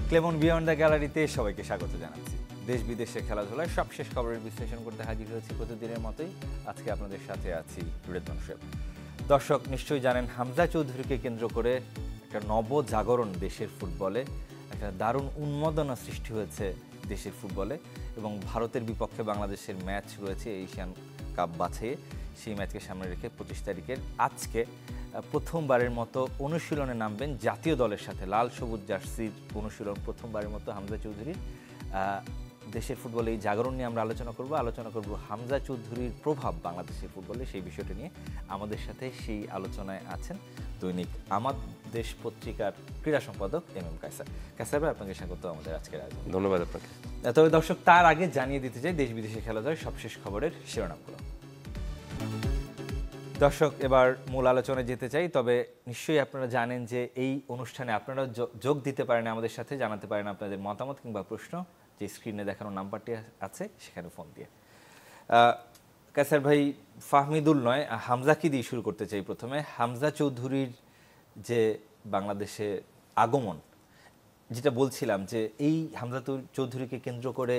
Clemon beyond the গ্যালারিতে সবাইকে স্বাগত জানাচ্ছি। দেশ বিদেশে খেলাধুলায় সবশেষ খবরের বিশ্লেষণ করতে হাজির হয়েছি প্রতিদিনের মতোই। আজকে আপনাদের সাথে আছি রেদওয়ান শোয়েব। দর্শক নিশ্চয়ই জানেন, হামজা চৌধুরীকে কেন্দ্র করে একটা নবজাগরণ দেশের ফুটবলে, একটা দারুণ উন্মাদনা সৃষ্টি হয়েছে দেশের ফুটবলে এবং ভারতের বিপক্ষে বাংলাদেশের ম্যাচ রয়েছে এশিয়ান কাপ বাছাইয়ে। সেই ম্যাচকে সামনে রেখে 25 তারিখের আজকে প্রথমবারের মতো অনুশীলনে নামবেন জাতীয় দলের সাথে। লাল সবুজ জার্সির অনুশীলন প্রথমবারের মতো হামজা চৌধুরীর। দেশের ফুটবলে এই জাগরণ নিয়ে আমরা আলোচনা করব হামজা চৌধুরীর প্রভাব বাংলাদেশের ফুটবলে, সেই বিষয়টি নিয়ে। আমাদের সাথে সেই আলোচনায় আছেন দৈনিক আমার দেশ পত্রিকার ক্রীড়া সম্পাদক এম কায়সার। কায়সার ভাই, আপনাকে স্বাগত আমাদের আজকের আয়োজন। ধন্যবাদ আপনাকে। তবে দর্শক, তার আগে জানিয়ে দিতে চাই দেশ বিদেশে খেলাধুলার সবশেষ খবরের শিরোনামগুলো। দর্শক, এবার মূল আলোচনায় যেতে চাই। তবে নিশ্চয়ই আপনারা জানেন যে এই অনুষ্ঠানে আপনারা যোগ দিতে পারেন, আমাদের সাথে জানাতে পারেন আপনাদের মতামত কিংবা প্রশ্ন, যে স্ক্রিনে দেখানো নাম্বারটি আছে সেখানে ফোন দিয়ে। কায়সার ভাই, ফাহমিদুল নয়, হামজাকে দিয়ে শুরু করতে চাই। প্রথমে হামজা চৌধুরীর যে বাংলাদেশে আগমন, যেটা বলছিলাম যে এই হামজা চৌধুরীকে কেন্দ্র করে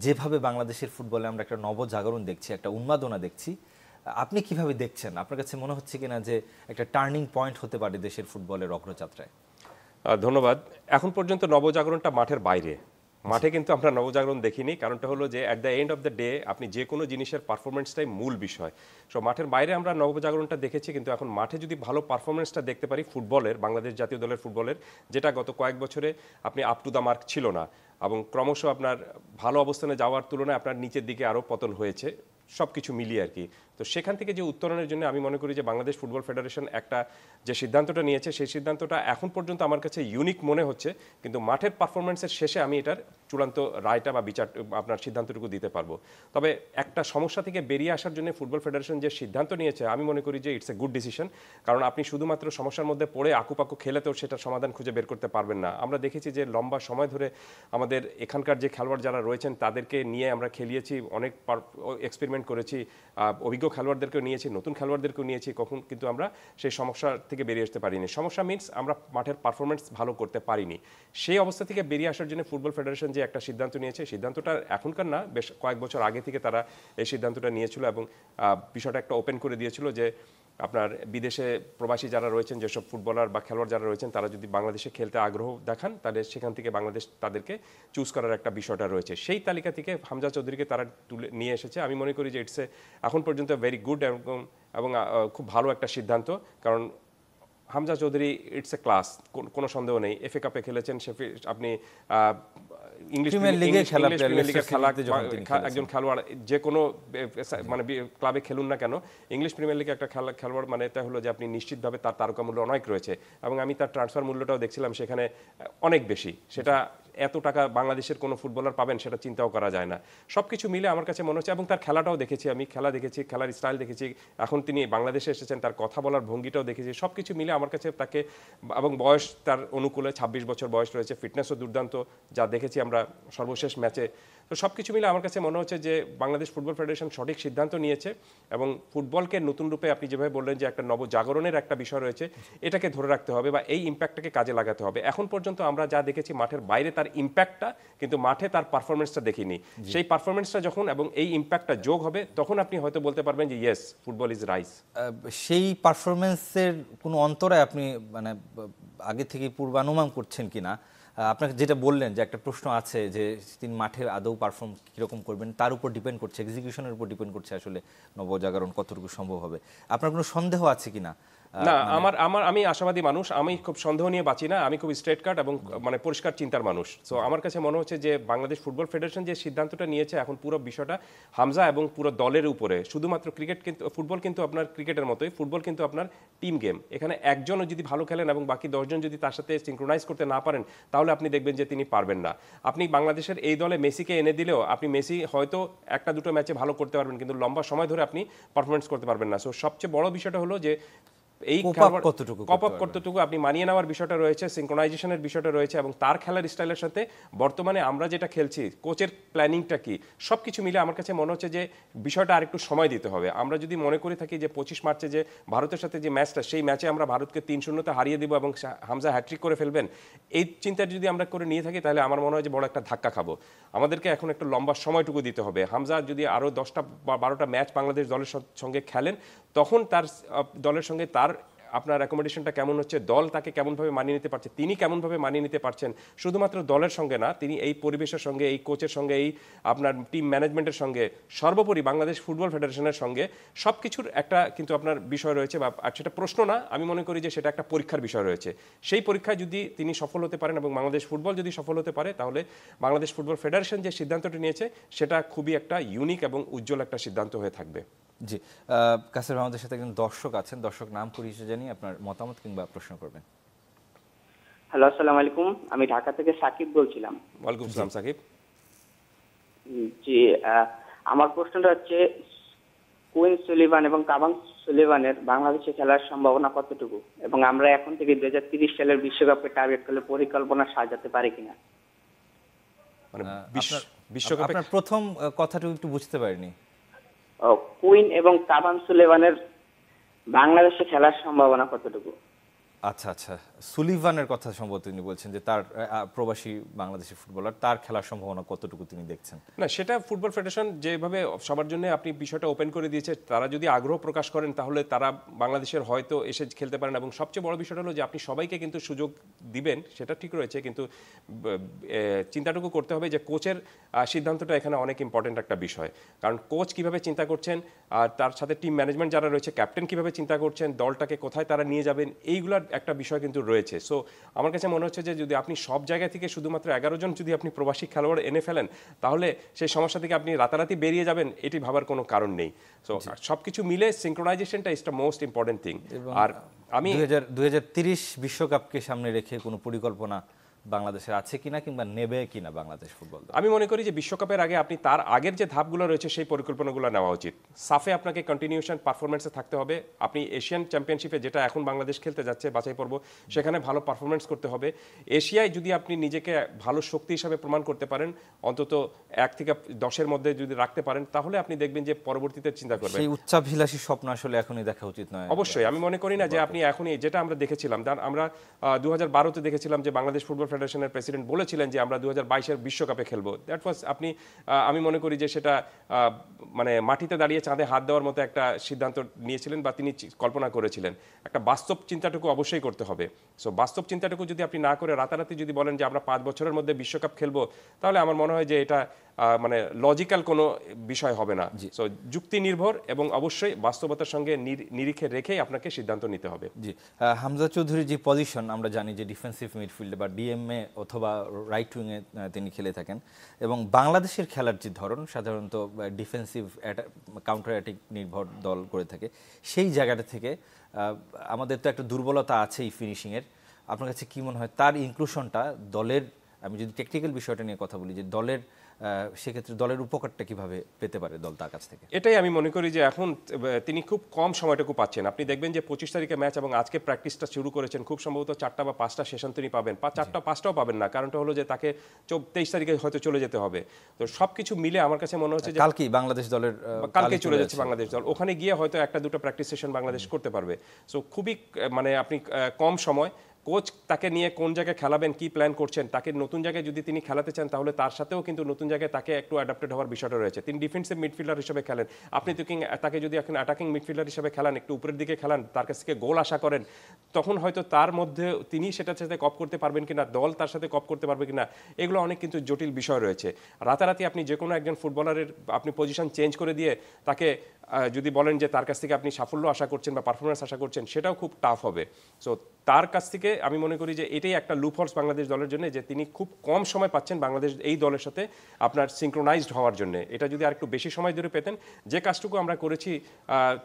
যেভাবে বাংলাদেশের ফুটবলে আমরা একটা নবজাগরণ দেখছি, একটা উন্মাদনা দেখছি, আপনি কিভাবে দেখছেন? আপনার কাছে মনে হচ্ছে কিনা যে একটা টার্নিং পয়েন্ট হতে পারে দেশের ফুটবলের অগ্রযাত্রায়? ধন্যবাদ। এখন পর্যন্ত নবজাগরণটা মাঠের বাইরে, মাঠে কিন্তু আমরা নবজাগরণ দেখিনি। কারণটা হলো যে at the end of the day আপনি যে কোনো জিনিসের পারফরমেন্সটাই মূল বিষয়। সো মাঠের বাইরে আমরা নবজাগরণটা দেখেছি, কিন্তু এখন মাঠে যদি ভালো পারফরমেন্সটা দেখতে পারি ফুটবলের, বাংলাদেশ জাতীয় দলের ফুটবলের, যেটা গত কয়েক বছরে আপনি আপ টু দ্য মার্ক ছিল না এবং ক্রমশ আপনার ভালো অবস্থানে যাওয়ার তুলনায় আপনার নিচের দিকে আরও পতন হয়েছে, সব কিছু মিলিয়ে আর কি। তো সেখান থেকে যে উত্তরণের জন্য আমি মনে করি যে বাংলাদেশ ফুটবল ফেডারেশন একটা যে সিদ্ধান্তটা নিয়েছে, সেই সিদ্ধান্তটা এখন পর্যন্ত আমার কাছে ইউনিক মনে হচ্ছে, কিন্তু মাঠের পারফরমেন্সের শেষে আমি এটার চূড়ান্ত রায়টা বা বিচার আপনার সিদ্ধান্তটুকু দিতে পারবো। তবে একটা সমস্যা থেকে বেরিয়ে আসার জন্য ফুটবল ফেডারেশন যে সিদ্ধান্ত নিয়েছে, আমি মনে করি যে ইটস এ গুড ডিসিশন। কারণ আপনি শুধুমাত্র সমস্যার মধ্যে পড়ে আকুপাকু খেলেতেও সেটার সমাধান খুঁজে বের করতে পারবেন না। আমরা দেখেছি যে লম্বা সময় ধরে আমাদের এখানকার যে খেলোয়াড় যারা রয়েছেন তাদেরকে নিয়ে আমরা খেলিয়েছি, অনেক এক্সপেরিমেন্ট করেছি, অভিজ্ঞ খেলোয়াড়দেরকেও নিয়েছি, নতুন খেলোয়াড়দেরকেও নিয়েছি, কখন কিন্তু আমরা সেই সমস্যা থেকে বেরিয়ে আসতে পারিনি। সমস্যা মিনস আমরা মাঠের পারফরমেন্স ভালো করতে পারিনি। সেই অবস্থা থেকে বেরিয়ে আসার জন্য ফুটবল ফেডারেশন যে একটা সিদ্ধান্ত নিয়েছে, সিদ্ধান্তটা এখনকার না, বেশ কয়েক বছর আগে থেকে তারা এই সিদ্ধান্তটা নিয়েছিল এবং বিষয়টা একটা ওপেন করে দিয়েছিল যে আপনার বিদেশে প্রবাসী যারা রয়েছেন, যেসব ফুটবলার বা খেলোয়াড় যারা রয়েছেন, তারা যদি বাংলাদেশে খেলতে আগ্রহ দেখান তাহলে সেখান থেকে বাংলাদেশ তাদেরকে চুজ করার একটা বিষয়টা রয়েছে। সেই তালিকা থেকে হামজা চৌধুরীকে তারা তুলে নিয়ে এসেছে। আমি মনে করি যে ইটস এ এখন পর্যন্ত ভেরি গুড এবং খুব ভালো একটা সিদ্ধান্ত। কারণ Hamza Chowdhury it's a class, কোনো সন্দেহ নেই। এফএ কাপে খেলেছেন, আপনি ইংলিশ প্রিমিয়ার লিগের খেলা একজন খেলোয়াড় যে কোনো মানে ক্লাবে খেলুন না কেন, ইংলিশ প্রিমিয়ার লিগে একটা খেলোয়াড় মানে এটা হলো যে আপনি নিশ্চিতভাবে তার তারকা মূল্য অনেক রয়েছে এবং আমি তার ট্রান্সফার মূল্যটাও দেখছিলাম সেখানে অনেক বেশি। সেটা এত টাকা বাংলাদেশের কোনো ফুটবলার পাবেন সেটা চিন্তাও করা যায় না। সব কিছু মিলে আমার কাছে মনে হচ্ছে, এবং তার খেলাটাও দেখেছি আমি, খেলার স্টাইল দেখেছি, এখন তিনি বাংলাদেশে এসেছেন, তার কথা বলার ভঙ্গিটাও দেখেছি। সব কিছু মিলে আমার কাছে তাকে, এবং বয়স তার অনুকূলে, 26 বছর বয়স রয়েছে, ফিটনেসও দুর্দান্ত যা দেখেছি আমরা সর্বশেষ ম্যাচে। তো সব কিছু মিলে আমার কাছে মনে হচ্ছে যে বাংলাদেশ ফুটবল ফেডারেশন সঠিক সিদ্ধান্ত নিয়েছে এবং ফুটবলকে নতুন রূপে, আপনি যেভাবে বললেন যে একটা নবজাগরণের একটা বিষয় রয়েছে, এটাকে ধরে রাখতে হবে বা এই ইম্প্যাক্টটাকে কাজে লাগাতে হবে। এখন পর্যন্ত আমরা যা দেখেছি মাঠের বাইরে তার ইম্প্যাক্টটা, কিন্তু মাঠে তার পারফরমেন্সটা দেখিনি। সেই পারফরমেন্সটা যখন এবং এই ইম্প্যাক্টটা যোগ হবে, তখন আপনি হয়তো বলতে পারবেন যে ইয়েস, ফুটবল ইজ রাইজ। সেই পারফরমেন্সের কোনো অন্তরায় আপনি মানে আগে থেকে পূর্বানুমান করছেন কিনা? আপনাকে যেটা বললেন যে একটা প্রশ্ন আছে যে তিনি মাঠে আদৌ পারফর্ম কীরকম করবেন, তার উপর ডিপেন্ড করছে, এক্সিকিউশনের উপর ডিপেন্ড করছে আসলে নবজাগরণ কতটুকু সম্ভব হবে। আপনার কোনো সন্দেহ আছে কিনা? না, আমি আশাবাদী মানুষ, আমি খুব সন্দেহ নিয়ে বাঁচি না, আমি খুব স্ট্রেট কাট এবং মানে পরিষ্কার চিন্তার মানুষ। সো আমার কাছে মনে হচ্ছে যে বাংলাদেশ ফুটবল ফেডারেশন যে সিদ্ধান্তটা নিয়েছে, এখন পুরো বিষয়টা হামজা এবং পুরো দলের উপরে। শুধুমাত্র ক্রিকেট কিন্তু, ফুটবল কিন্তু আপনার ক্রিকেটের মতোই, ফুটবল কিন্তু আপনার টিম গেম। এখানে একজনও যদি ভালো খেলেন এবং বাকি 10 জন যদি তার সাথে সিনক্রোনাইজ করতে না পারেন, তাহলে আপনি দেখবেন যে তিনি পারবেন না। আপনি বাংলাদেশের এই দলে মেসিকে এনে দিলেও আপনি মেসি হয়তো একটা দুটো ম্যাচে ভালো করতে পারবেন, কিন্তু লম্বা সময় ধরে আপনি পারফরমেন্স করতে পারবেন না। সো সবচেয়ে বড় বিষয়টা হলো যে এই কতটুকু কপ আপ কতটুকু আপনি মানিয়ে নেওয়ার বিষয়টা রয়েছে, সিঙ্ক্রোনাইজেশনের বিষয়টা রয়েছে, এবং তার খেলার স্টাইলের সাথে বর্তমানে আমরা যেটা খেলছি কোচের প্ল্যানিংটা কি, সবকিছু মিলে আমার কাছে মনে হচ্ছে যে বিষয়টা আরেকটু সময় দিতে হবে। আমরা যদি মনে করে থাকি যে 25 মার্চে যে ভারতের সাথে যে ম্যাচটা, সেই ম্যাচে আমরা ভারতকে 3-0 হারিয়ে দিব এবং হামজা হ্যাট্রিক করে ফেলবেন, এই চিন্তাটা যদি আমরা করে নিয়ে থাকি তাহলে আমার মনে হয় যে বড় একটা ধাক্কা খাবো। আমাদেরকে এখন একটু লম্বা সময়টুকু দিতে হবে। হামজা যদি আরও 10টা বা 12টা ম্যাচ বাংলাদেশ দলের সঙ্গে খেলেন, তখন তার দলের সঙ্গে তার আপনার অ্যাকোমোডেশনটা কেমন হচ্ছে, দল তাকে কেমনভাবে মানিয়ে নিতে পারছে, তিনি কেমনভাবে মানিয়ে নিতে পারছেন, শুধুমাত্র দলের সঙ্গে না, তিনি এই পরিবেশের সঙ্গে, এই কোচের সঙ্গে, এই আপনার টিম ম্যানেজমেন্টের সঙ্গে, সর্বোপরি বাংলাদেশ ফুটবল ফেডারেশনের সঙ্গে সব কিছুর একটা কিন্তু আপনার বিষয় রয়েছে, বা সেটা প্রশ্ন না, আমি মনে করি যে সেটা একটা পরীক্ষার বিষয় রয়েছে। সেই পরীক্ষায় যদি তিনি সফল হতে পারেন এবং বাংলাদেশ ফুটবল যদি সফল হতে পারে, তাহলে বাংলাদেশ ফুটবল ফেডারেশন যে সিদ্ধান্তটি নিয়েছে সেটা খুবই একটা ইউনিক এবং উজ্জ্বল একটা সিদ্ধান্ত হয়ে থাকবে। জি, কাসের আমাদের সাথে একজন দর্শক আছেন, দর্শক নাম পরিচয় জানিয়ে আপনার মতামত কিংবা প্রশ্ন করবেন। হ্যালো, আসসালামু আলাইকুম। আমি ঢাকা থেকে সাকিব বলছিলাম। ওয়ালাইকুম আসসালাম সাকিব। জি, আমার প্রশ্নটা হচ্ছে কুইন সুলিভান এবং কাবাং সুলিভানের বাংলাদেশে খেলার সম্ভাবনা কতটুকু, এবং আমরা এখন থেকে 2030 সালের বিশ্বকাপে টার্গেট করলে পরিকল্পনা সাজাতে পারি কিনা? মানে বিশ্বকাপে আপনার প্রথম কথাটুকু একটু বুঝতে পারিনি। কুইন এবং কাবাং সুলিভানের বাংলাদেশে খেলার সম্ভাবনা কতটুকু? আচ্ছা আচ্ছা, সুলিভানের কথা সম্ভবত তিনি বলছেন যে তার প্রবাসী বাংলাদেশি ফুটবলার, তার খেলার সম্ভাবনা কতটুকু তিনি দেখছেন। না, সেটা ফুটবল ফেডারেশন যেভাবে সবার জন্য আপনি বিষয়টা ওপেন করে দিয়েছে, তারা যদি আগ্রহ প্রকাশ করেন তাহলে তারা বাংলাদেশের হয়তো এসে খেলতে পারেন। এবং সবচেয়ে বড় বিষয়টা হলো যে আপনি সবাইকে কিন্তু সুযোগ দিবেন, সেটা ঠিক রয়েছে, কিন্তু চিন্তাটুকু করতে হবে যে কোচের সিদ্ধান্তটা এখানে অনেক ইম্পর্টেন্ট একটা বিষয়। কারণ কোচ কিভাবে চিন্তা করছেন, আর তার সাথে টিম ম্যানেজমেন্ট যারা রয়েছে, ক্যাপ্টেন কিভাবে চিন্তা করছেন, দলটাকে কোথায় তারা নিয়ে যাবেন, এইগুলোর একটা বিষয় কিন্তু রয়েছে। সো আমার কাছে মনে হচ্ছে যে যদি আপনি সব জায়গা থেকে শুধুমাত্র 11 জন যদি আপনি প্রবাসী খেলোয়াড় এনে ফেলেন, তাহলে সেই সমস্যা থেকে আপনি রাতারাতি বেরিয়ে যাবেন, এটি ভাবার কোনো কারণ নেই। সো সবকিছু মিলে সিঙ্ক্রোনাইজেশনটা is the most important thing. আর আমি 2030 বিশ্বকাপকে সামনে রেখে কোনো পরিকল্পনা বাংলাদেশের আছে কিনা কিংবা নেবে কিনা বাংলাদেশ ফুটবল দল? আমি মনে করি যে বিশ্বকাপের আগে আপনি তার আগের যে ধাপগুলো রয়েছে সেই পরিকল্পনাগুলো নেওয়া উচিত। সাফে আপনাকে কন্টিনিউশন পারফরমেন্সে থাকতে হবে। আপনি এশিয়ান চ্যাম্পিয়নশিপে, যেটা এখন বাংলাদেশ খেলতে যাচ্ছে বাছাই পর্ব, সেখানে ভালো পারফরমেন্স করতে হবে। এশিয়ায় যদি আপনি নিজেকে ভালো শক্তি হিসাবে প্রমাণ করতে পারেন, অন্তত 1 থেকে 10-এর মধ্যে যদি রাখতে পারেন, তাহলে আপনি দেখবেন যে পরবর্তীতে চিন্তা করবেন। সেই উচ্চাভিলাষী স্বপ্ন আসলে এখনই দেখা উচিত নয়। অবশ্যই আমি মনে করি না যে আপনি এখনই, যেটা আমরা দেখেছিলাম, আমরা 2012-তে দেখেছিলাম যে বাংলাদেশ ফুটবল ফেডারেশনের প্রেসিডেন্ট বলেছিলেন যে আমরা 2022-এর বিশ্বকাপে খেলবো। দ্যাট ওয়াজ আমি মনে করি যে সেটা মানে মাটিতে দাঁড়িয়ে চাঁদে হাত দেওয়ার মতো একটা সিদ্ধান্ত নিয়েছিলেন বা তিনি কল্পনা করেছিলেন। একটা বাস্তব চিন্তাটুকু অবশ্যই করতে হবে। সো বাস্তব চিন্তাটুকু যদি আপনি না করে রাতারাতি যদি বলেন যে আমরা 5 বছরের মধ্যে বিশ্বকাপ খেলবো, তাহলে আমার মনে হয় যে এটা মানে লজিক্যাল কোনো বিষয় হবে না। সো যুক্তি নির্ভর এবং অবশ্যই বাস্তবতার সঙ্গে নিরিখে রেখেই আপনাকে সিদ্ধান্ত নিতে হবে। জি, হামজা চৌধুরীর যে পজিশন আমরা জানি যে ডিফেন্সিভ মিডফিল্ডে বা ডিএমএ অথবা রাইট উইংয়ে তিনি খেলে থাকেন, এবং বাংলাদেশের খেলার যে ধরন সাধারণত ডিফেন্সিভ কাউন্টার অ্যাটাক নির্ভর দল করে থাকে, সেই জায়গাটা থেকে আমাদের তো একটা দুর্বলতা আছেই ফিনিশিংয়ের। আপনার কাছে কি মনে হয় তার ইনক্লুশনটা দলের, আমি যদি টেকনিক্যাল বিষয়টা নিয়ে কথা বলি, যে দলের সেক্ষেত্রে দলের উপকারটা কিভাবে পেতে পারে দল তার কাছ থেকে? এটাই আমি মনে করি যে এখন তিনি খুব কম সময়টুকু পাচ্ছেন। আপনি দেখবেন যে 25 তারিখে ম্যাচ এবং আজকে প্র্যাকটিসটা শুরু করেছেন, খুব সম্ভবত 4টা বা 5টা সেশন তিনি পাবেন, 4টা 5টাও পাবেন না। কারণটা হলো যে তাকে 23 তারিখে হয়তো চলে যেতে হবে। তো সবকিছু মিলে আমার কাছে মনে হচ্ছে যে কালকেই বাংলাদেশ দলের কালকে চলে যাচ্ছে বাংলাদেশ দল, ওখানে গিয়ে হয়তো 1-2টা প্র্যাকটিস সেশন বাংলাদেশ করতে পারবে। সো খুবই মানে আপনি কম সময়, কোচ তাকে নিয়ে কোন জায়গায় খেলাবেন, কি প্ল্যান করছেন, তাকে নতুন জায়গায় যদি তিনি খেলাতে চান তাহলে তার সাথেও কিন্তু নতুন জায়গায় তাকে একটু অ্যাডাপ্টেড হওয়ার বিষয়টা রয়েছে। তিনি ডিফেন্সিভ মিডফিল্ডার হিসেবে খেলেন, আপনি তাকে যদি এখন অ্যাটাকিং মিডফিল্ডার হিসেবে খেলান, একটু উপরের দিকে খেলান, তার কাছ থেকে গোল আশা করেন, তখন হয়তো তার মধ্যে তিনি সেটার সাথে কপ করতে পারবেন কিনা, দল তার সাথে কপ করতে পারবে কিনা, এগুলো অনেক কিন্তু জটিল বিষয় রয়েছে। রাতারাতি আপনি যে কোনো একজন ফুটবলারের আপনি পজিশন চেঞ্জ করে দিয়ে তাকে যদি বলেন যে তার কাছ থেকে আপনি সাফল্য আশা করছেন বা পারফরমেন্স আশা করছেন, সেটাও খুব টাফ হবে। সো তার কাছ থেকে আমি মনে করি যে এটাই একটা লুপহোলস বাংলাদেশ দলের জন্য, যে তিনি খুব কম সময় পাচ্ছেন বাংলাদেশ এই দলের সাথে আপনার সিঙ্ক্রোনাইজড হওয়ার জন্য। এটা যদি আরেকটু বেশি সময় ধরে পেতেন, যে কাজটুকু আমরা করেছি,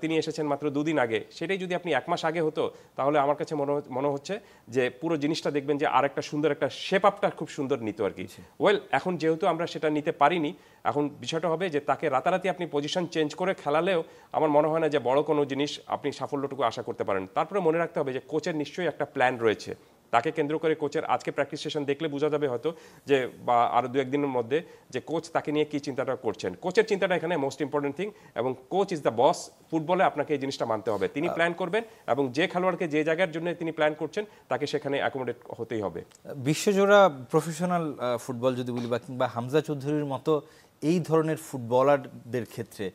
তিনি এসেছেন মাত্র 2 দিন আগে, সেটাই যদি আপনি 1 মাস আগে হতো, তাহলে আমার কাছে মনে হচ্ছে যে পুরো জিনিসটা দেখবেন যে আরেকটা সুন্দর একটা শেপ আপটা খুব সুন্দর নিত আর কি। ওয়েল, এখন যেহেতু আমরা সেটা নিতে পারিনি, এখন বিষয়টা হবে যে তাকে রাতারাতি আপনি পজিশন চেঞ্জ করে খেলালেও আমার মনে হয় না যে বড় কোনো জিনিস আপনি সাফল্যটুকু আশা করতে পারেন। তারপরে মনে রাখতে হবে যে কোচের নিশ্চয়ই একটা প্ল্যান রয়েছে, তাকে কেন্দ্র করে কোচের আজকে প্র্যাকটিস সেশন দেখলে বোঝা যাবে হয়তো যে বা আরও 2-1 দিনের মধ্যে যে কোচ তাকে নিয়ে কী চিন্তাটা করছেন। কোচের চিন্তাটা এখানে মোস্ট ইম্পর্টেন্ট থিং, এবং কোচ ইজ দ্য বস। ফুটবলে আপনাকে এই জিনিসটা মানতে হবে, তিনি প্ল্যান করবেন এবং যে খেলোয়াড়কে যে জায়গার জন্য তিনি প্ল্যান করছেন তাকে সেখানে অ্যাকোমোডেট হতেই হবে। বিশ্বজোড়া প্রফেশনাল ফুটবল যদি বলি বা কিংবা হামজা চৌধুরীর মতো এই ধরনের ফুটবলারদের ক্ষেত্রে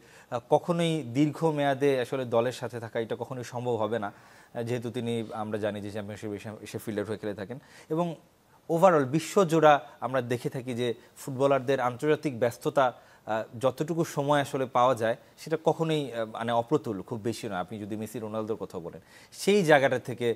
কখনোই দীর্ঘমেয়াদে আসলে দলের সাথে থাকা এটা কখনোই সম্ভব হবে না, যেহেতু তিনি আমরা জানি যে চ্যাম্পিয়নশিপে শেফিল্ডের হয়ে খেলে থাকেন। এবং ওভারঅল বিশ্বজোড়া আমরা দেখে থাকি যে ফুটবলারদের আন্তর্জাতিক ব্যস্ততা যতটুকু সময় আসলে পাওয়া যায় সেটা কখনোই মানে অপ্রতুল, খুব বেশি নয়। আপনি যদি মেসি রোনালদোর কথা বলেন, সেই জায়গাটা থেকে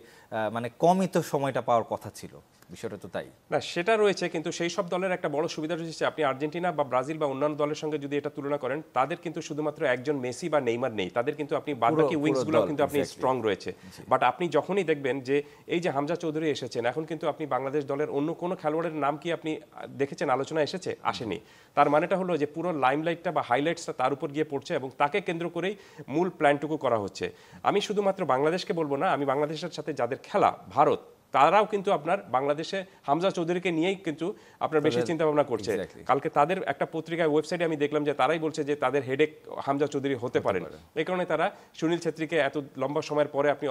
মানে কমই তো সময়টা পাওয়ার কথা ছিল, বিষয়টা তো তাই না। সেটা রয়েছে, কিন্তু সেই সব দলের একটা বড় সুবিধা রয়েছে, আপনি আর্জেন্টিনা বা ব্রাজিল বা অন্যান্য দলের সঙ্গে যদি এটা তুলনা করেন, তাদের কিন্তু শুধুমাত্র একজন মেসি বা নেইমার নেই, তাদের কিন্তু আপনি বাদবাকি উইংসগুলো কিন্তু আপনি স্ট্রং রয়েছে। বাট আপনি যখনই দেখবেন যে এই যে হামজা চৌধুরী এসেছেন, এখন কিন্তু আপনি বাংলাদেশ দলের অন্য কোনো খেলোয়াড়ের নাম কি আপনি দেখেছেন আলোচনা এসেছে? আসেনি। তার মানেটা হলো যে পুরো লাইমলাইটটা বা হাইলাইটসটা তার উপর গিয়ে পড়ছে এবং তাকে কেন্দ্র করেই মূল প্ল্যানটুকু করা হচ্ছে। আমি শুধুমাত্র বাংলাদেশকে বলবো না, আমি বাংলাদেশের সাথে যাদের খেলা ভারত, তারাও কিন্তু আপনার বাংলাদেশে হামজা চৌধুরীকে নিয়েই কিন্তু আপনার বেশি চিন্তা ভাবনা করছে। কালকে তাদের একটা পত্রিকায় ওয়েবসাইটে আমি দেখলাম যে তারাই বলছে যে তাদের হেডেক হামজা চৌধুরী হতে পারেন। এই কারণে তারা সুনীল ছেত্রীকে এত লম্বা সময়ের পরে আপনি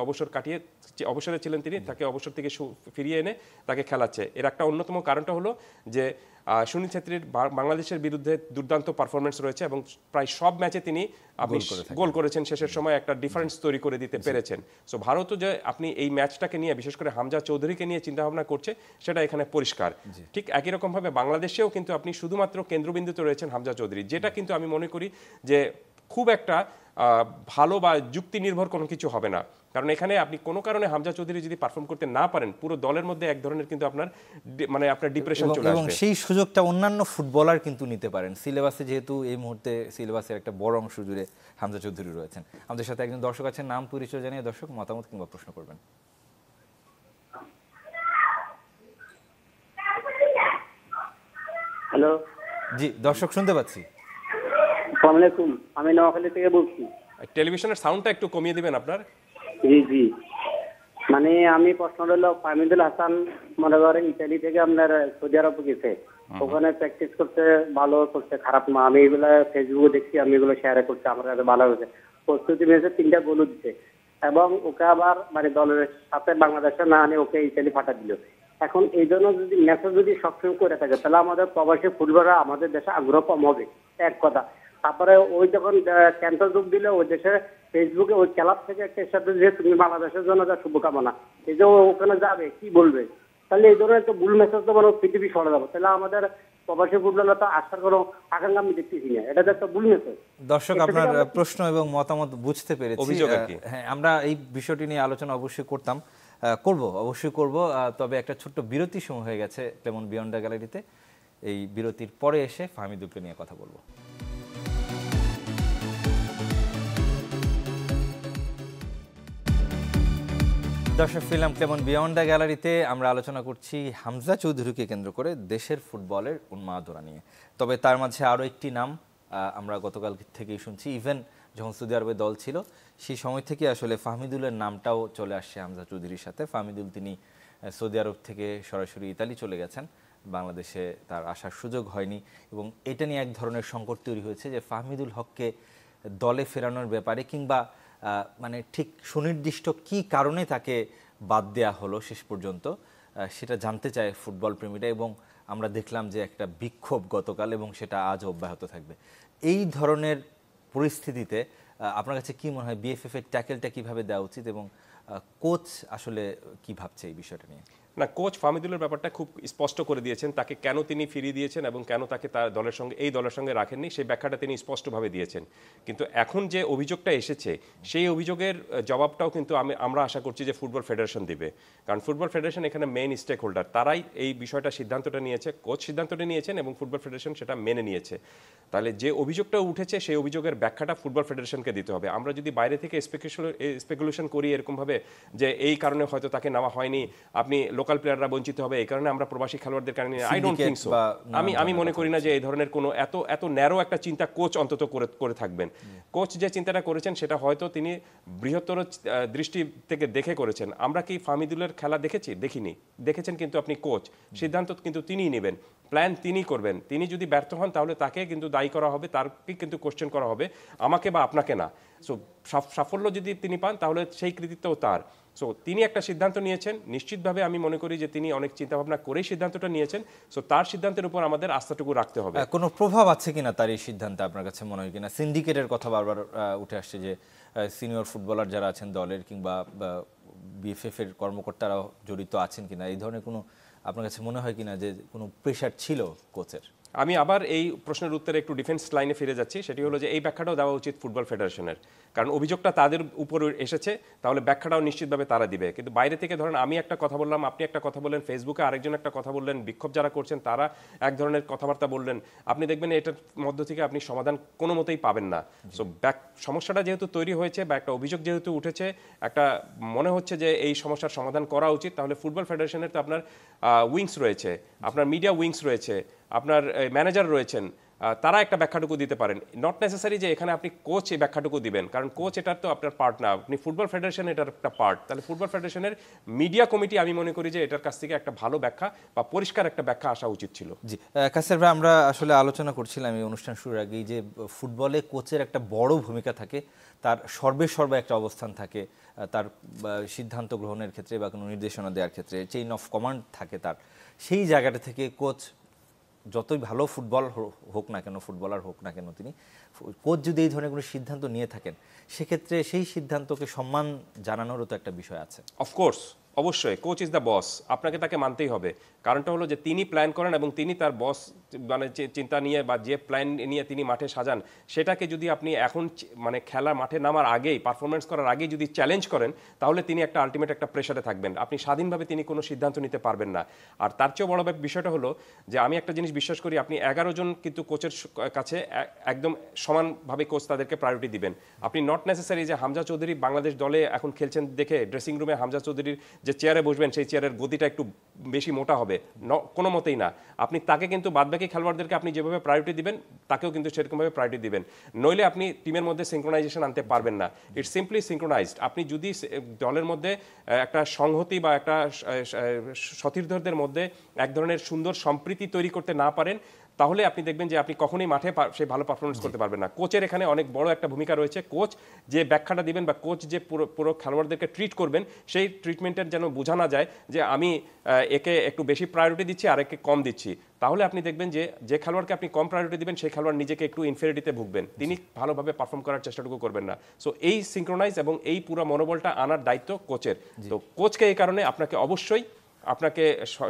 অবসরে ছিলেন তিনি, তাকে অবসর থেকে ফিরিয়ে এনে তাকে খেলাচ্ছে। এর একটা অন্যতম কারণটা হলো যে সুনীল ছেত্রীর বাংলাদেশের বিরুদ্ধে দুর্দান্ত পারফরমেন্স রয়েছে এবং প্রায় সব ম্যাচে তিনি আপনি গোল করেছেন, শেষের সময় একটা ডিফারেন্স তৈরি করে দিতে পেরেছেন। সো ভারতও যে আপনি এই ম্যাচটাকে নিয়ে বিশেষ করে হামজা চৌধুরীকে নিয়ে চিন্তাভাবনা করছে সেটা এখানে পরিষ্কার। ঠিক একই রকমভাবে বাংলাদেশেও কিন্তু আপনি শুধুমাত্র কেন্দ্রবিন্দুতে রয়েছেন হামজা চৌধুরী, যেটা কিন্তু আমি মনে করি যে খুব একটা ভালো বা যুক্তি নির্ভর কোনো কিছু হবে না। কারণ এখানে আপনি কোনো কারণে হামজা চৌধুরী যদি পারফর্ম করতে না পারেন, পুরো দলের মধ্যে এক ধরনের কিন্তু আপনার ডিপ্রেশন চলে আসবে। এবং সেই সুযোগটা অন্যান্য ফুটবলার কিন্তু নিতে পারেন সিলেবাসে, যেহেতু এই মুহূর্তে সিলেবাসের একটা বড় অংশ জুড়ে হামজা চৌধুরী রয়েছেন। আমাদের সাথে একজন দর্শক আছেন, নাম পরিচয় জানিয়ে দর্শক মতামত কিংবা প্রশ্ন করবেন। হ্যালো, জি দর্শক শুনতে পাচ্ছি। আসসালামু আলাইকুম, আমি নোয়াখালী থেকে বলছি। টেলিভিশনের সাউন্ডটা একটু কমিয়ে দিবেন আপনার। জি জি, মানে আমি প্রশ্ন হলো ফাহমিদুল হাসান মনে করেন ইতালি থেকে আপনার সৌদি আরব গেছে, ওখানে প্র্যাকটিস করতে ভালো করছে, খারাপ না। আমি এগুলো ফেসবুকে দেখছি, আমি এগুলো শেয়ার করছি, আমার কাছে ভালো হয়েছে। প্রস্তুতি ম্যাচে 3টা গোল দিচ্ছে এবং ওকে আবার মানে দলের সাথে বাংলাদেশে না আনে ওকে ইতালি পাঠা দিল। এখন এই জন্য যদি ম্যাচে যদি সক্ষম করে থাকে তাহলে আমাদের প্রবাসী ফুটবলাররা আমাদের দেশে আগ্রহ কম হবে, এক কথা। তারপরে ওই যখন ক্যান্সার যোগ দিলে ওই দেশে ফেসবুকে ওই ক্লাব থেকে একটা সাথে যে তুমি বাংলাদেশের জন্য যা শুভকামনা, এই যে ওখানে যাবে কি বলবে, তাহলে এই ধরনের একটা ভুল মেসেজ তো মানে পৃথিবী সরে যাবে। তাহলে আমাদের প্রবাসী ফুটবলার তো আসার কোনো আকাঙ্ক্ষা আমি দেখতেছি না, এটা তো একটা ভুল মেসেজ। দর্শক আপনার প্রশ্ন এবং মতামত বুঝতে পেরেছি। হ্যাঁ, আমরা এই বিষয়টি নিয়ে আলোচনা অবশ্যই অবশ্যই করব। তবে একটা ছোট্ট বিরতি সময় হয়ে গেছে ক্লেমন বিয়ন্ড দ্য গ্যালারিতে। এই বিরতির পরে এসে ফাহমিদুলকে নিয়ে কথা বলবো। দর্শক ফিল্ম ক্লেমন বিয়ন্ড দ্য গ্যালারিতে আমরা আলোচনা করছি হামজা চৌধুরীকে কেন্দ্র করে দেশের ফুটবলের উন্মাদনা নিয়ে। তবে তার মাঝে আরও একটি নাম আমরা গতকাল থেকেই শুনছি, ইভেন যখন সৌদি আরবে দল ছিল সেই সময় থেকে আসলে ফাহমিদুলের নামটাও চলে আসছে হামজা চৌধুরীর সাথে। ফাহমিদুল তিনি সৌদি আরব থেকে সরাসরি ইতালি চলে গেছেন, বাংলাদেশে তার আসার সুযোগ হয়নি এবং এটা নিয়ে এক ধরনের সংকট তৈরি হয়েছে যে ফাহমিদুল হককে দলে ফেরানোর ব্যাপারে কিংবা মানে ঠিক সুনির্দিষ্ট কি কারণে তাকে বাদ দেয়া হলো শেষ পর্যন্ত সেটা জানতে চায় ফুটবল প্রেমীরা। এবং আমরা দেখলাম যে একটা বিক্ষোভ গতকাল এবং সেটা আজ অব্যাহত থাকবে। এই ধরনের পরিস্থিতিতে আপনার কাছে কি মনে হয় বিএফএফ এর ট্যাকেলটা কিভাবে দেওয়া উচিত এবং কোচ আসলে কি ভাবছে এই বিষয়টা নিয়ে? না, কোচ ফাহমিদুলের ব্যাপারটা খুব স্পষ্ট করে দিয়েছেন, তাকে কেন তিনি ফিরিয়ে দিয়েছেন এবং কেন তাকে তার দলের সঙ্গে রাখেননি সেই ব্যাখ্যাটা তিনি স্পষ্টভাবে দিয়েছেন। কিন্তু এখন যে অভিযোগটা এসেছে সেই অভিযোগের জবাবটাও কিন্তু আমরা আশা করছি যে ফুটবল ফেডারেশন দিবে, কারণ ফুটবল ফেডারেশন এখানে মেইন স্টেক হোল্ডার, তারাই এই সিদ্ধান্তটা নিয়েছে, কোচ সিদ্ধান্তটা নিয়েছেন এবং ফুটবল ফেডারেশন সেটা মেনে নিয়েছে। তাহলে যে অভিযোগটা উঠেছে সেই অভিযোগের ব্যাখ্যাটা ফুটবল ফেডারেশনকে দিতে হবে। আমরা যদি বাইরে থেকে স্পেকুলেশন করি এরকমভাবে যে এই কারণে হয়তো তাকে নেওয়া হয়নি, আপনি লোকাল প্লেয়াররা বঞ্চিত হবে, এই কারণে আমরা প্রবাসী খেলোয়াড়দের কারণে আই ডোন্ট থিঙ্ক সো। বা আমি মনে করি না যে এই ধরনের কোনো এত ন্যারো একটা চিন্তা কোচ অন্তত করে থাকবেন। কোচ যে চিন্তাটা করেছেন সেটা হয়তো তিনি বৃহত্তর দৃষ্টি থেকে দেখে করেছেন। আমরা কি ফাহমিদুলের খেলা দেখেছি? দেখিনি। দেখেছেন কিন্তু আপনি কোচ, সিদ্ধান্ত কিন্তু তিনিই নেবেন, প্ল্যান তিনি করবেন। তিনি যদি ব্যর্থ হন তাহলে তাকে কিন্তু দায়ী করা হবে, তারকে কিন্তু কোশ্চেন করা হবে, আমাকে বা আপনাকে না। সো সাফল্য যদি তিনি পান তাহলে সেই কৃতিত্বও তার। সো তিনি একটা সিদ্ধান্ত নিয়েছেন, নিশ্চিতভাবে আমি মনে করি যে তিনি অনেক চিন্তাভাবনা করেই সিদ্ধান্তটা নিয়েছেন। সো তার সিদ্ধান্তের উপর আমাদের আস্থাটুকু রাখতে হবে। কোনো প্রভাব আছে কিনা তার এই সিদ্ধান্তে আপনার কাছে মনে হয় কিনা? সিন্ডিকেটের কথা বারবার উঠে আসছে যে সিনিয়র ফুটবলার যারা আছেন দলের কিংবা বিএফএফ এর কর্মকর্তারাও জড়িত আছেন কিনা, এই ধরনের কোনো আপনার কাছে মনে হয় কিনা যে কোনো প্রেশার ছিল কোচের? আমি আবার এই প্রশ্নের উত্তরে একটু ডিফেন্স লাইনে ফিরে যাচ্ছি। সেটি হলো যে এই ব্যাখ্যাটাও দেওয়া উচিত ফুটবল ফেডারেশনের, কারণ অভিযোগটা তাদের উপর এসেছে, তাহলে ব্যাখ্যাটাও নিশ্চিতভাবে তারা দিবে। কিন্তু বাইরে থেকে ধরেন আমি একটা কথা বললাম, আপনি একটা কথা বললেন, ফেসবুকে আরেকজন একটা কথা বললেন, বিক্ষোভ যারা করছেন তারা এক ধরনের কথাবার্তা বললেন, আপনি দেখবেন এটার মধ্য থেকে আপনি সমাধান কোনো মতেই পাবেন না। সো সমস্যাটা যেহেতু তৈরি হয়েছে বা একটা অভিযোগ যেহেতু উঠেছে, একটা মনে হচ্ছে যে এই সমস্যার সমাধান করা উচিত, তাহলে ফুটবল ফেডারেশনের তো আপনার উইংস রয়েছে, আপনার মিডিয়া উইংস রয়েছে, আপনার ম্যানেজার রয়েছেন, তারা একটা ব্যাখ্যাটুকু দিতে পারেন। নট নেসেসারি যে এখানে আপনি কোচ এই ব্যাখ্যাটুকু দিবেন, কারণ কোচ এটার তো আপনার পার্ট না, আপনি ফুটবল ফেডারেশন এটার একটা পার্ট। তাহলে ফুটবল ফেডারেশনের মিডিয়া কমিটি আমি মনে করি যে এটার কাছ থেকে একটা ভালো ব্যাখ্যা বা পরিষ্কার একটা ব্যাখ্যা আসা উচিত ছিল। জি কাসের ভাই, আমরা আসলে আলোচনা করছিলাম এই অনুষ্ঠান শুরুর আগেই যে ফুটবলে কোচের একটা বড় ভূমিকা থাকে, তার সর্বে একটা অবস্থান থাকে, তার সিদ্ধান্ত গ্রহণের ক্ষেত্রে বা কোনো নির্দেশনা দেওয়ার ক্ষেত্রে চেইন অফ কমান্ড থাকে তার। সেই জায়গাটা থেকে কোচ যতই ভালো হোক না কেন, ফুটবলার হোক না কেন, তিনি কোচ যদি এই ধরনের কোনো সিদ্ধান্ত নিয়ে থাকেন, সেক্ষেত্রে সেই সিদ্ধান্তকে সম্মান জানানোরও তো একটা বিষয় আছে। অফকোর্স, অবশ্যই কোচ ইজ দ্য বস, আপনাকে তাকে মানতেই হবে। কারণটা হলো যে তিনি প্ল্যান করেন এবং তিনি তার বস মানে যে চিন্তা নিয়ে বা যে প্ল্যান নিয়ে তিনি মাঠে সাজান, সেটাকে যদি আপনি এখন মানে খেলা মাঠে নামার আগেই, পারফরমেন্স করার আগেই যদি চ্যালেঞ্জ করেন, তাহলে তিনি একটা আলটিমেট একটা প্রেশারে থাকবেন, আপনি স্বাধীনভাবে তিনি কোনো সিদ্ধান্ত নিতে পারবেন না। আর তার চেয়েও বড় বিষয়টা হলো যে আমি একটা জিনিস বিশ্বাস করি, আপনি 11 জন কিন্তু কোচের কাছে একদম সমানভাবে কোচ তাদেরকে প্রায়োরিটি দিবেন। আপনি নট নেসেসারি যে হামজা চৌধুরী বাংলাদেশ দলে এখন খেলছেন দেখে ড্রেসিং রুমে হামজা চৌধুরীর যে চেয়ারে বসবেন সেই চেয়ারের গদিটা একটু বেশি মোটা হবে, কোনো মতেই না। আপনি তাকে কিন্তু বাদবাকি খেলোয়াড়দেরকে আপনি যেভাবে প্রায়োরিটি দিবেন তাকেও কিন্তু সেরকমভাবে প্রায়োরিটি দিবেন, নইলে আপনি টিমের মধ্যে সিঙ্ক্রোনাইজেশন আনতে পারবেন না। It's simply synchronised. আপনি যদি দলের মধ্যে একটা সংহতি বা একটা সতীর্থদের মধ্যে এক ধরনের সুন্দর সম্প্রীতি তৈরি করতে না পারেন, তাহলে আপনি দেখবেন যে আপনি কখনোই মাঠে সেই ভালো পারফরমেন্স করতে পারবেন না। কোচের এখানে অনেক বড় একটা ভূমিকা রয়েছে। কোচ যে ব্যাখ্যাটা দিবেন বা কোচ যে পুরো খেলোয়াড়দেরকে ট্রিট করবেন, সেই ট্রিটমেন্টের যেন বোঝা না যায় যে আমি একে একটু বেশি প্রায়োরিটি দিচ্ছি আর একে কম দিচ্ছি। তাহলে আপনি দেখবেন যে খেলোয়াড়কে আপনি কম প্রায়োরিটি দিবেন সেই খেলোয়াড় নিজেকে একটু ইনফেরিটিতে ভুগবেন, তিনি ভালোভাবে পারফর্ম করার চেষ্টাটুকু করবেন না। সো এই সিঙ্ক্রোনাইজ এবং এই পুরো মনোবলটা আনার দায়িত্ব কোচের। তো কোচকে এই কারণে আপনাকে অবশ্যই আপনাকে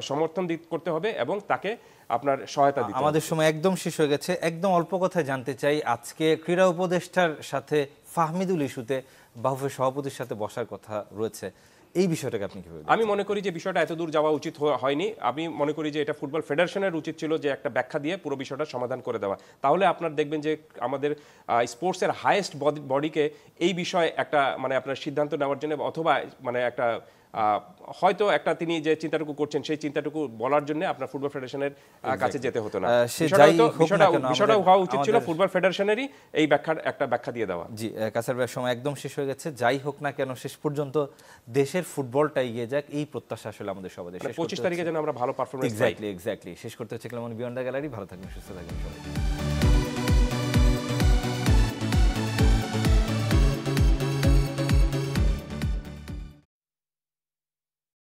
সমর্থন করতে হবে এবং তাকে আপনার সহায়তা দিতে হবে। আমাদের সময় একদম শেষ হয়ে গেছে। একদম অল্প কথায় জানতে চাই, আজকে ক্রীড়া উপদেষ্টার সাথে ফাহমিদুল ইস্যুতে বাফুফের সভাপতির সাথে বসার কথা রয়েছে, এই বিষয়টাকে আপনি কিভাবে? আমি মনে করি যে বিষয়টা এত দূর যাওয়া উচিত হয়নি। আমি মনে করি যে এটা ফুটবল ফেডারেশনের উচিত ছিল যে একটা ব্যাখ্যা দিয়ে পুরো বিষয়টা সমাধান করে দেওয়া। তাহলে আপনার দেখবেন যে আমাদের স্পোর্টসের হাইয়েস্ট বডিকে এই বিষয়ে একটা মানে আপনার সিদ্ধান্ত নেওয়ার জন্য অথবা মানে একটা হয়তো একটা তিনি যে চিন্তাটুকু করছেন সেই চিন্তাটুকু বলার জন্য আপনার ফুটবল ফেডারেশনের কাছে যেতে হতো না। বিষয়টা হওয়া উচিত ছিল ফুটবল ফেডারেশনেরই এই একটা ব্যাখ্যা দিয়ে দেওয়া। জি কাসার ভাইয়ের সময় একদম শেষ হয়ে গেছে। যাই হোক না কেন, শেষ পর্যন্ত দেশের ফুটবলটা এগিয়ে যাক, এই প্রত্যাশা আসলে আমাদের সবাই। 25 তারিখে যেন আমরা ভালো পারফরমেন্স পাই। এক্স্যাক্টলি শেষ করতে হচ্ছে ক্লামন বিয়ন্ড দ্য গ্যালারি। ভালো থাকবেন, সুস্থ থাকবেন সবাই।